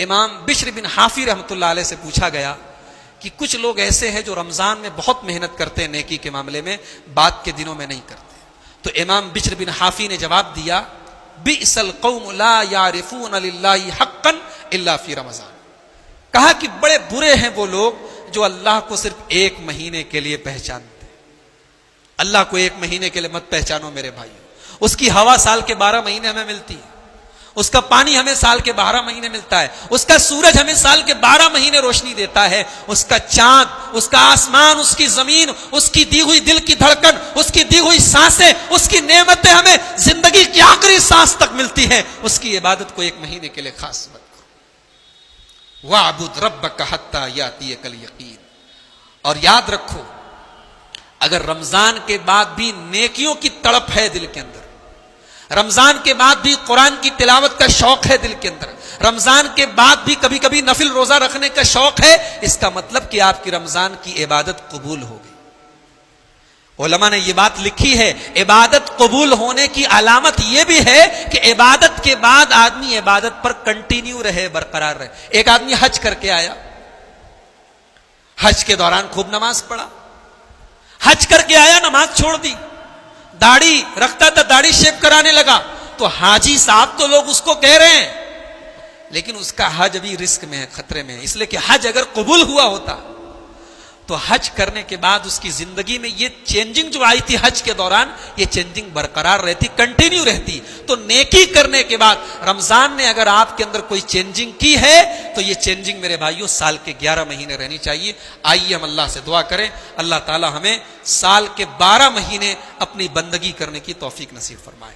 इमाम बिश्र बिन हाफी रहमतुल्लाह अलैह से पूछा गया कि कुछ लोग ऐसे हैं जो रमजान में बहुत मेहनत करते हैं नेकी के मामले में, बाद के दिनों में नहीं करते। तो इमाम बिश्र बिन हाफी ने जवाब दिया, बिअसल कौम ला यारिफून लिल्लाहि हक्कन इल्ला फी रमजान। कहा कि बड़े बुरे हैं वो लोग जो अल्लाह को सिर्फ एक महीने के लिए पहचानते। अल्लाह को एक महीने के लिए मत पहचानो मेरे भाइयों। उसकी हवा साल के 12 महीने हमें मिलती है, उसका पानी हमें साल के 12 महीने मिलता है, उसका सूरज हमें साल के 12 महीने रोशनी देता है, उसका चांद, उसका आसमान, उसकी जमीन, उसकी दी हुई दिल की धड़कन, उसकी दी हुई सांसें, उसकी नेमतें हमें जिंदगी की आखिरी सांस तक मिलती हैं। उसकी इबादत को एक महीने के लिए खास मत करो। वाबुद रब्बक हत्ता यातियकल यकीन। और याद रखो, अगर रमजान के बाद भी नेकियों की तड़प है दिल के अंदर, रमजान के बाद भी कुरान की तिलावत का शौक है दिल के अंदर, रमजान के बाद भी कभी कभी नफिल रोजा रखने का शौक है, इसका मतलब कि आपकी रमजान की इबादत कबूल हो गई। उलमा ने यह बात लिखी है, इबादत कबूल होने की अलामत यह भी है कि इबादत के बाद आदमी इबादत पर कंटिन्यू रहे, बरकरार रहे। एक आदमी हज करके आया, हज के दौरान खूब नमाज पढ़ा, हज करके आया, नमाज छोड़ दी, दाढ़ी रखता था, दाढ़ी शेव कराने लगा, तो हाजी साहब तो लोग उसको कह रहे हैं, लेकिन उसका हज अभी रिस्क में है, खतरे में है। इसलिए कि हज अगर कबूल हुआ होता तो हज करने के बाद उसकी जिंदगी में ये चेंजिंग जो आई थी हज के दौरान, ये चेंजिंग बरकरार रहती, कंटिन्यू रहती। तो नेकी करने के बाद रमजान ने अगर आपके अंदर कोई चेंजिंग की है तो ये चेंजिंग मेरे भाइयों साल के 11 महीने रहनी चाहिए। आइए हम अल्लाह से दुआ करें, अल्लाह ताला हमें साल के 12 महीने अपनी बंदगी करने की तौफीक नसीब फरमाए।